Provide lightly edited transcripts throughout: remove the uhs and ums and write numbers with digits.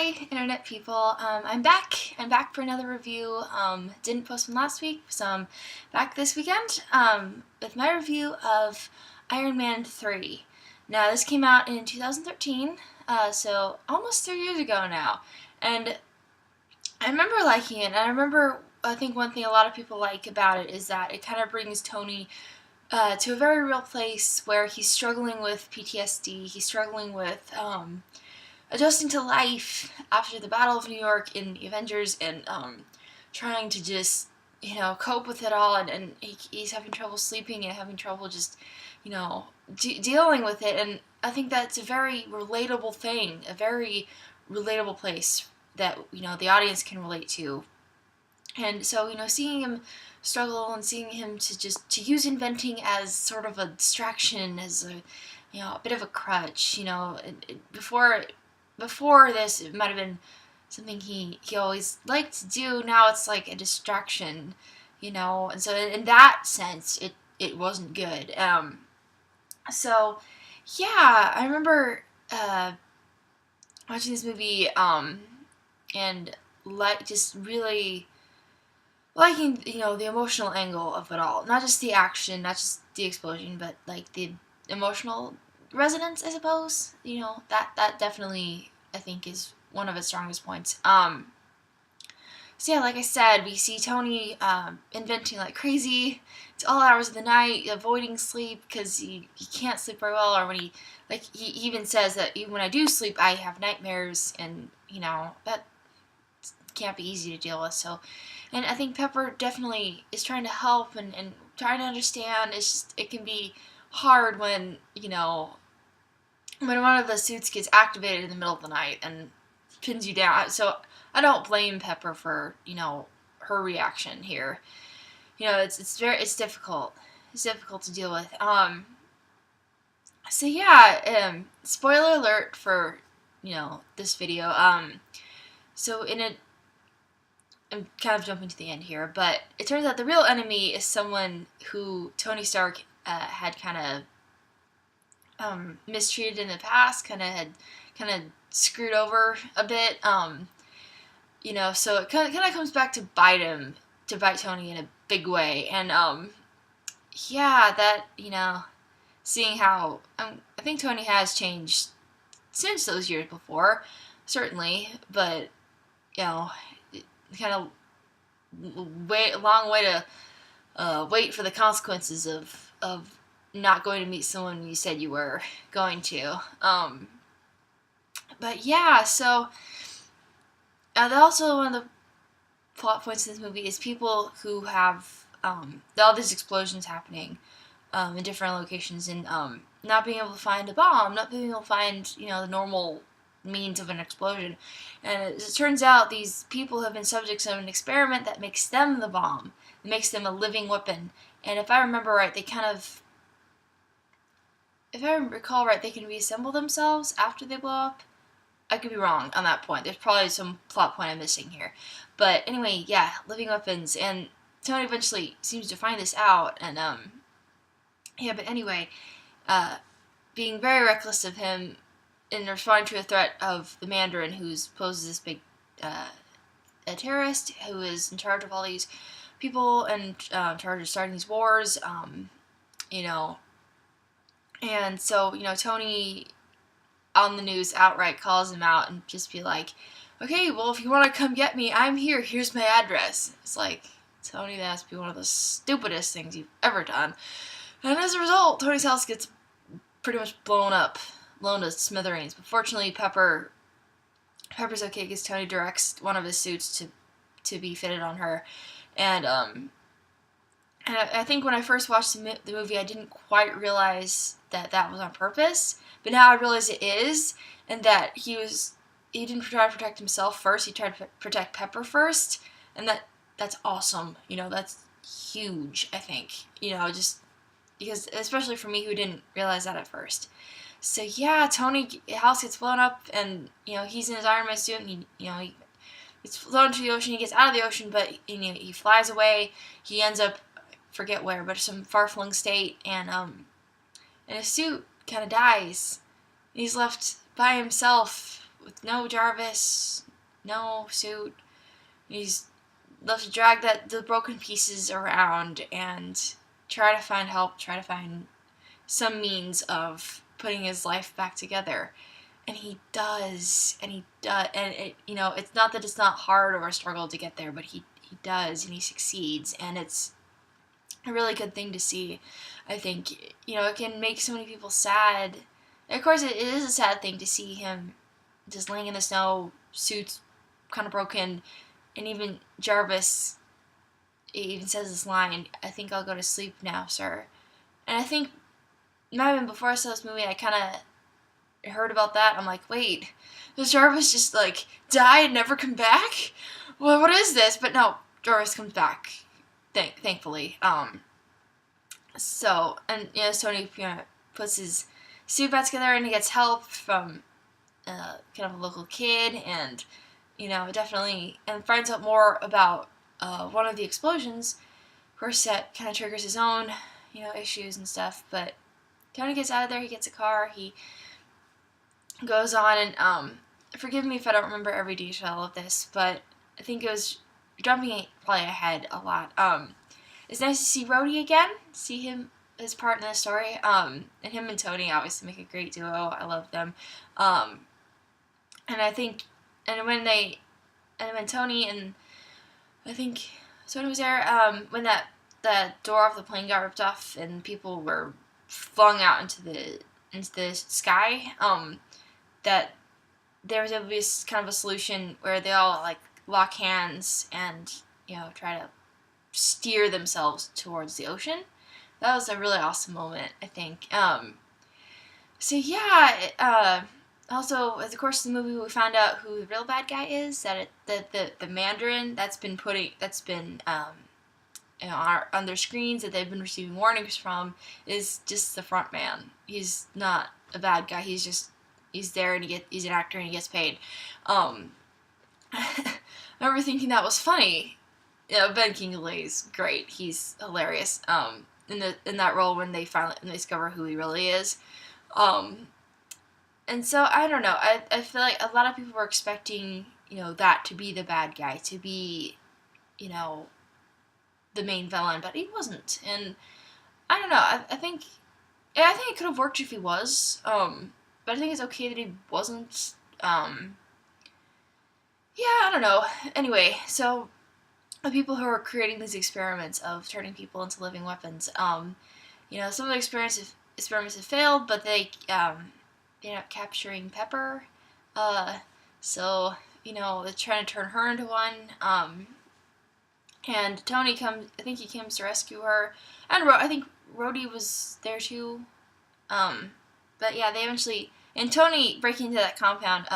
Hi, internet people. I'm back. I'm back for another review. Didn't post one last week, so I'm back this weekend with my review of Iron Man 3. Now, this came out in 2013, so almost 3 years ago now. And I remember liking it, and I think one thing a lot of people like about it is that it kind of brings Tony to a very real place where he's struggling with PTSD. He's struggling with adjusting to life after the Battle of New York in the Avengers, and trying to just, cope with it all, and he's having trouble sleeping and having trouble just, dealing with it. And I think that's a very relatable thing, a very relatable place that, the audience can relate to. And so, seeing him struggle and seeing him to use inventing as sort of a distraction, as a bit of a crutch, before this, it might have been something he always liked to do. Now it's like a distraction, and so in that sense, it wasn't good. So, yeah, I remember watching this movie, and just really liking, the emotional angle of it all. Not just the action, not just the explosion, but like the emotional resonance, I suppose. That definitely, I think, is one of its strongest points. So yeah, like I said, we see Tony inventing like crazy. It's all hours of the night, avoiding sleep because he can't sleep very well, or when he even says that even when I do sleep, I have nightmares, and that can't be easy to deal with. So, and I think Pepper definitely is trying to help and trying to understand. It's just, it can be hard when when one of the suits gets activated in the middle of the night and pins you down. So I don't blame Pepper for her reaction here. It's difficult. It's difficult to deal with. So yeah, spoiler alert for this video. So I'm kind of jumping to the end here, but it turns out the real enemy is someone who Tony Stark had kind of mistreated in the past, kind of screwed over a bit. So it kind of comes back to bite Tony in a big way, and yeah, that seeing how I think Tony has changed since those years before, certainly, but kind of long way to wait for the consequences of not going to meet someone you said you were going to. But yeah, so also one of the plot points in this movie is people who have all these explosions happening in different locations, and not being able to find a bomb, not being able to find the normal means of an explosion. And it turns out these people have been subjects of an experiment that makes them the bomb. It makes them a living weapon. And if I remember right, if I recall right, they can reassemble themselves after they blow up. I could be wrong on that point. There's probably some plot point I'm missing here. But anyway, yeah, living weapons. And Tony eventually seems to find this out. And yeah, but anyway, being very reckless of him in responding to a threat of the Mandarin, who's posed as this big a terrorist who is in charge of all these people and in charge of starting these wars, and so Tony on the news outright calls him out and just be like, okay, well, if you want to come get me, I'm here, here's my address. It's like, Tony, that has to be one of the stupidest things you've ever done. And as a result, Tony's house gets pretty much blown to smithereens. But fortunately, Pepper's okay because Tony directs one of his suits to be fitted on her. And I think when I first watched the movie, I didn't quite realize that was on purpose. But now I realize it is, and that he didn't try to protect himself first. He tried to protect Pepper first, and that's awesome. That's huge, I think. Just because, especially for me who didn't realize that at first. So yeah, Tony's house gets blown up, and he's in his Iron Man suit, and he gets thrown into the ocean. He gets out of the ocean, but he flies away. He ends up, forget where, but some far-flung state, and his suit kind of dies. He's left by himself with no Jarvis, no suit. He's left to drag the broken pieces around and try to find help, try to find some means of putting his life back together. And he does, and it's not that it's not hard or a struggle to get there, but he does, and he succeeds, and it's a really good thing to see. I think, it can make so many people sad. Of course, it is a sad thing to see him just laying in the snow, suits kind of broken, and even Jarvis even says this line, "I think I'll go to sleep now, sir." And I think, maybe before I saw this movie, I kind of heard about that. I'm like, wait, does Jarvis just die and never come back? Well, what is this? But no, Jarvis comes back, thankfully. So, and Tony puts his suit back together, and he gets help from kind of a local kid, and definitely, and finds out more about one of the explosions. Of course, that kind of triggers his own issues and stuff. But Tony gets out of there. He gets a car. He goes on, and forgive me if I don't remember every detail of this, but I think it was jumping probably ahead a lot. It's nice to see Rhodey again, see his part in the story, and him and Tony obviously make a great duo. I love them, and I think, and when Tony and I think Tony was there, when that door off the plane got ripped off and people were flung out into the sky, that there was always kind of a solution where they all lock hands and try to steer themselves towards the ocean. That was a really awesome moment, I think. So yeah. Also, as the course of the movie, we found out who the real bad guy is. That the Mandarin that's been on their screens that they've been receiving warnings from is just the front man. He's not a bad guy. He's there, and he's an actor, and he gets paid. I remember thinking that was funny. Ben Kingsley's great. He's hilarious. In that role when they discover who he really is. And so I don't know. I feel like a lot of people were expecting that to be the bad guy, to be the main villain, but he wasn't. And I don't know. I think it could have worked if he was. But I think it's okay that he wasn't. Yeah, I don't know. Anyway, so the people who are creating these experiments of turning people into living weapons, some of the experiments have failed, but they end up capturing Pepper. So they're trying to turn her into one. And Tony comes. I think he comes to rescue her, and I think Rhodey was there too. But yeah, they eventually. And Tony breaking into that compound,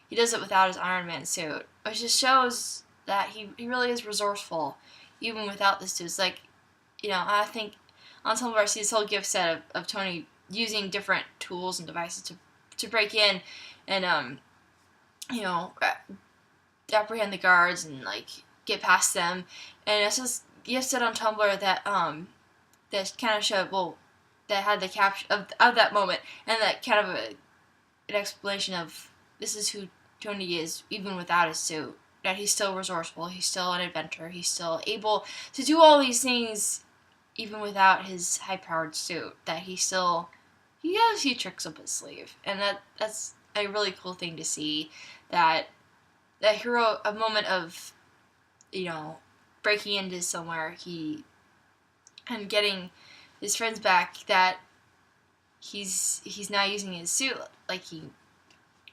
he does it without his Iron Man suit, which just shows that he really is resourceful, even without the suit. It's I think on some of our see this whole gift set of Tony using different tools and devices to break in and apprehend the guards and get past them. And it's just gift set on Tumblr that kind of showed that had the capture of that moment, and that kind of an explanation of this is who Tony is even without his suit. That he's still resourceful, he's still an inventor, he's still able to do all these things even without his high-powered suit. That he has a few tricks up his sleeve, and that's a really cool thing to see. That hero, a moment of breaking into somewhere, and getting his friends back, that he's now using his suit like he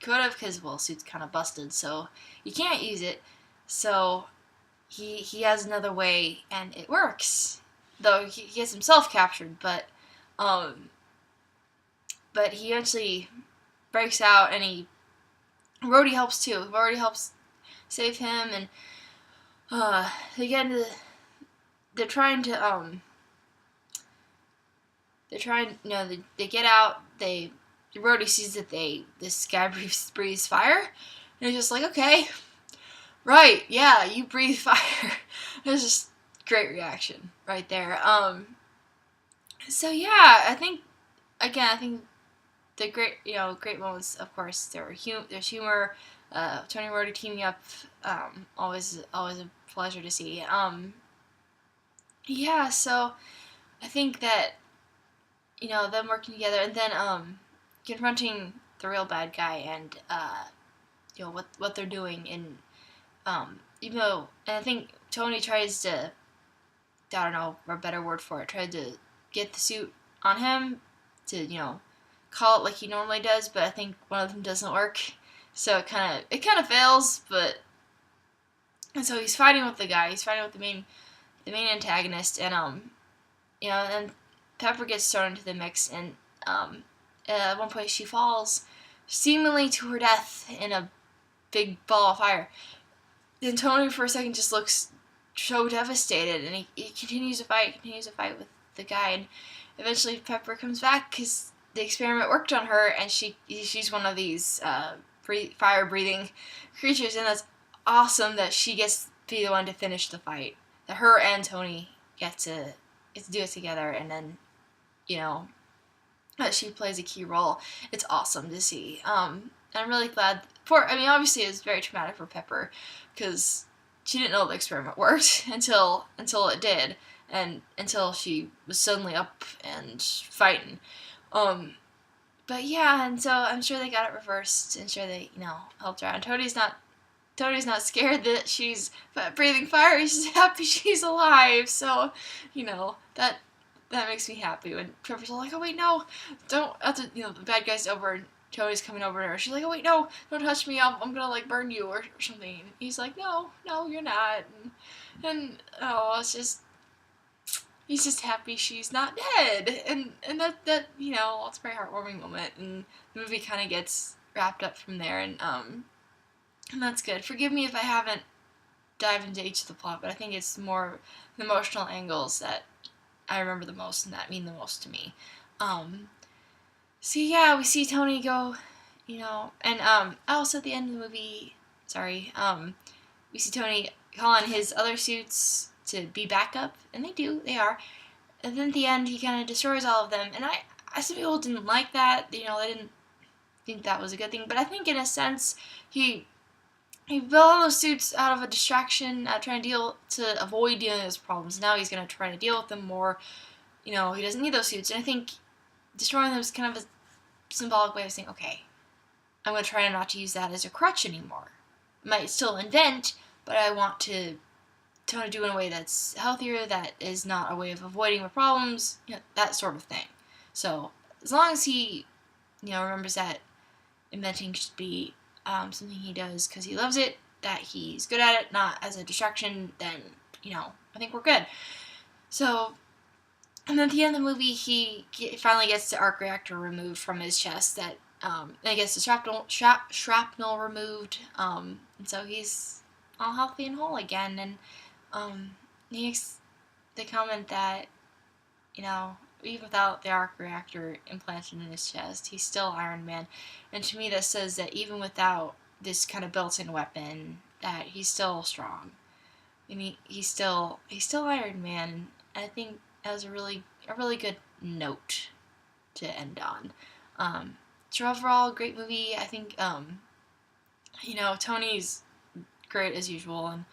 could have, because suit's kind of busted, so you can't use it. So he has another way, and it works. Though he gets himself captured, but he actually breaks out, and Rhodey helps too. Rhodey helps save him, and they get into. They get out. Rhodey sees that this guy breathes fire, and he's just like, okay, right, yeah, you breathe fire. It's just great reaction right there. So yeah, I think the great moments, of course, there's humor. Tony and Rhodey teaming up, always a pleasure to see. Yeah, so I think that them working together, and then confronting the real bad guy, and what they're doing, and even though, and I think Tony tries to, I don't know a better word for it, tried to get the suit on him to call it like he normally does, but I think one of them doesn't work, so it kind of fails, but. And so he's fighting with the guy. He's fighting with the main antagonist, and and Pepper gets thrown into the mix, and at one point she falls, seemingly to her death in a big ball of fire. Then Tony for a second just looks so devastated, and he continues to fight with the guy, and eventually Pepper comes back because the experiment worked on her, and she's one of these fire breathing creatures, and that's awesome that she gets to be the one to finish the fight. That her and Tony get to do it together, and then that she plays a key role. It's awesome to see. I'm really glad obviously it's very traumatic for Pepper because she didn't know the experiment worked until it did, and until she was suddenly up and fighting. But yeah, and so I'm sure they got it reversed, and sure they helped her out. And Tony's not scared that she's breathing fire. He's just happy she's alive. So, that makes me happy when Trevor's like, oh wait, no, don't. After the bad guy's over and Tony's coming over to her. She's like, oh wait, no, don't touch me. I'm gonna burn you or something. And he's like, no, you're not. And it's just. He's just happy she's not dead, and that it's a very heartwarming moment, and the movie kind of gets wrapped up from there, and that's good. Forgive me if I haven't dived into each of the plot, but I think it's more the emotional angles that I remember the most and that mean the most to me. So yeah, we see Tony go, and also at the end of the movie, we see Tony call on his other suits to be backup, and they are. And then at the end, he kind of destroys all of them, and some people didn't like that, they didn't think that was a good thing, but I think in a sense, he built all those suits out of a distraction, trying to avoid dealing with those problems. Now he's going to try to deal with them more. He doesn't need those suits. And I think destroying them is kind of a symbolic way of saying, okay, I'm going to try not to use that as a crutch anymore. I might still invent, but I want to do it in a way that's healthier, that is not a way of avoiding the problems, that sort of thing. So as long as he, remembers that inventing should be something he does because he loves it, that he's good at it, not as a distraction, then, I think we're good. So, and then at the end of the movie, he finally gets the arc reactor removed from his chest, that, and he gets the shrapnel removed, and so he's all healthy and whole again, and, he makes the comment that, even without the arc reactor implanted in his chest, he's still Iron Man. And to me, that says that even without this kind of built-in weapon, that he's still strong. I mean, he's still Iron Man. And I think that was a really good note to end on. So overall, great movie. I think, Tony's great as usual, and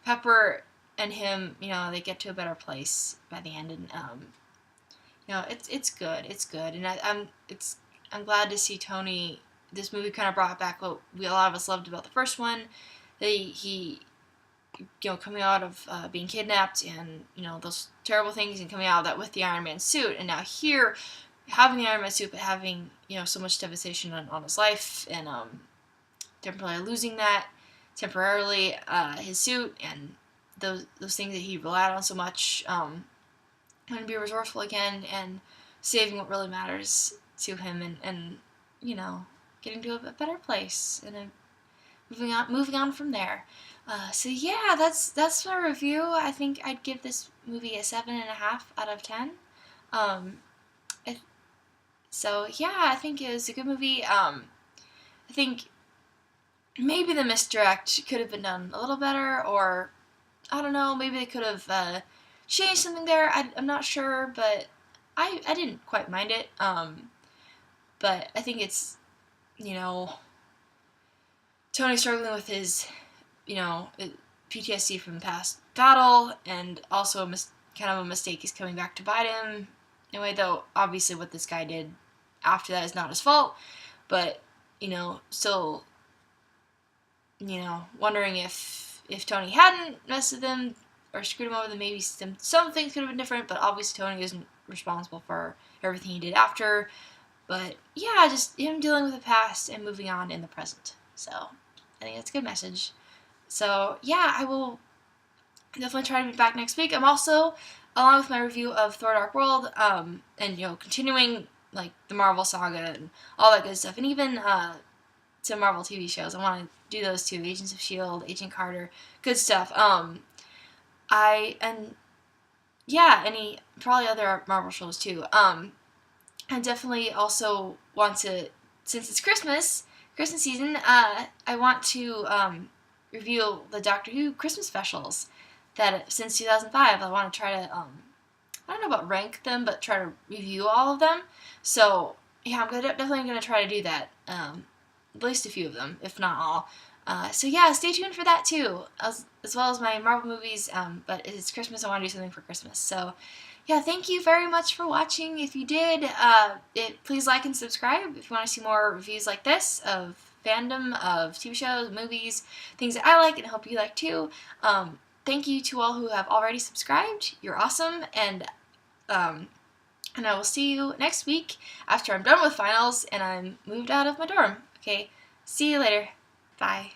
Pepper and him, they get to a better place by the end, and it's good, and I'm glad to see Tony. This movie kind of brought back what a lot of us loved about the first one. He coming out of being kidnapped and those terrible things, and coming out of that with the Iron Man suit, and now here having the Iron Man suit, but having so much devastation on his life, and temporarily losing that his suit and those things that he relied on so much. Going to be resourceful again and saving what really matters to him, and getting to a better place, and moving on from there. So yeah, that's my review. I think I'd give this movie a 7.5 out of 10. So yeah, I think it was a good movie. I think maybe the misdirect could have been done a little better, or I don't know, maybe they could have changed something there. I'm not sure, but I didn't quite mind it. but I think it's, Tony struggling with his, PTSD from the past battle, and also kind of a mistake is coming back to bite him in a way, though obviously what this guy did after that is not his fault, but, still, wondering if Tony hadn't messed with him or screwed him over, then maybe some things could have been different, but obviously Tony isn't responsible for everything he did after. But yeah, just him dealing with the past and moving on in the present. So I think that's a good message. So yeah, I will definitely try to be back next week. I'm also, along with my review of Thor: Dark World, and continuing like the Marvel saga and all that good stuff, and even some Marvel TV shows. I want to do those too: Agents of Shield, Agent Carter, good stuff. Any probably other Marvel shows too. I definitely also want to, since it's Christmas season, I want to review the Doctor Who Christmas specials that since 2005. I want to try to, I don't know about rank them, but try to review all of them. So yeah, I'm definitely going to try to do that, at least a few of them, if not all. So yeah, stay tuned for that too, as well as my Marvel movies, but it's Christmas, I want to do something for Christmas. So yeah, thank you very much for watching. If you did, please like and subscribe if you want to see more reviews like this of fandom, of TV shows, movies, things that I like and hope you like too. Thank you to all who have already subscribed. You're awesome, and I will see you next week after I'm done with finals and I'm moved out of my dorm. Okay, see you later. Bye.